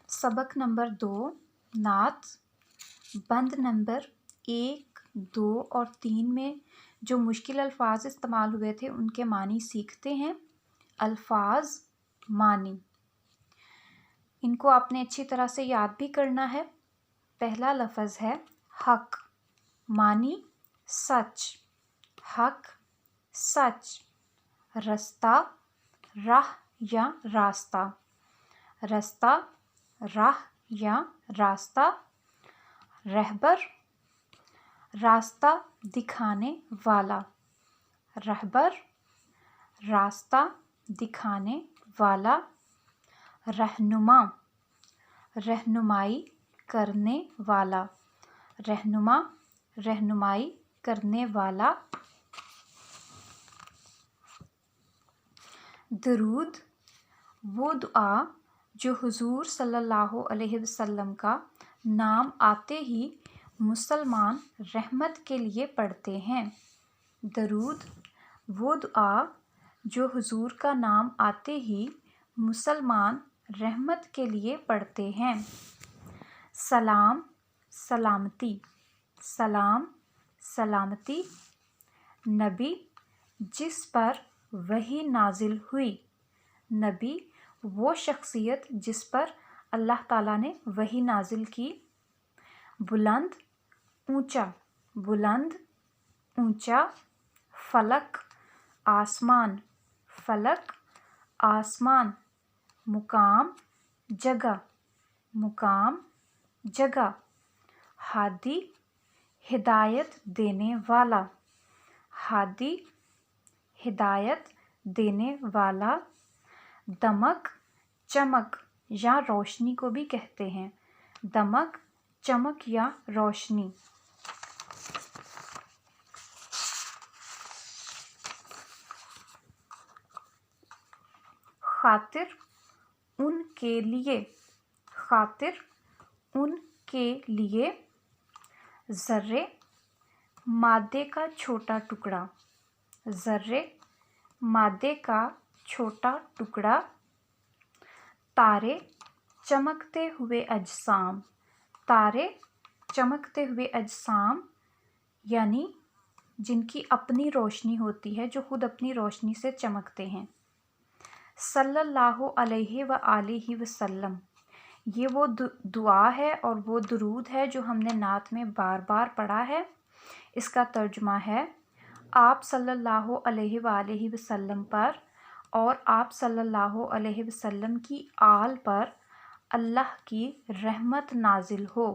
सबक नंबर 2 नात। बंद नंबर 1, 2 और 3 में जो मुश्किल अल्फाज इस्तेमाल हुए थे उनके मानी सीखते हैं। अल्फाज मानी, इनको आपने अच्छी तरह से याद भी करना है। पहला लफ्ज़ है हक, मानी सच, हक सच। रास्ता, राह या रास्ता, रास्ता राह या रास्ता। रहबर, रास्ता दिखाने वाला, रहबर रास्ता दिखाने वाला। रहनुमा, रहनुमाई करने वाला, रहनुमा रहनुमाई करने वाला। दरूद, वो दुआ जो हुजूर सल्लल्लाहु अलैहि वसल्लम का नाम आते ही मुसलमान रहमत के लिए पढ़ते हैं। दरूद, वो दुआ जो हुजूर का नाम आते ही मुसलमान रहमत के लिए पढ़ते हैं। सलाम, सलामती, सलाम सलामती। नबी, जिस पर वही नाजिल हुई, नबी वो शख्सियत जिस पर अल्लाह ताला ने वही नाजिल की। बुलंद, ऊंचा, बुलंद ऊंचा। फलक, आसमान, फलक आसमान। मुकाम, जगह, मुकाम जगह। हादी, हिदायत देने वाला, हादी हिदायत देने वाला। दमक, चमक या रोशनी को भी कहते हैं, दमक चमक या रोशनी। खातिर, उनके लिए, खातिर उनके लिए। ज़र्रे, मादे का छोटा टुकड़ा, ज़र्रे मादे का छोटा टुकड़ा। तारे, चमकते हुए अजसाम, तारे चमकते हुए अजसाम यानी जिनकी अपनी रोशनी होती है, जो खुद अपनी रोशनी से चमकते हैं। सल्लल्लाहु अलैहि व आलिहि वसल्लम, ये वो दुआ है और वो दुरूद है जो हमने नात में बार बार पढ़ा है। इसका तर्जुमा है आप सल्लल्लाहु अलैहि व आलिहि वसल्लम पर और आप सल्लल्लाहु अलैहि वसल्लम की आल पर अल्लाह की रहमत नाजिल हो।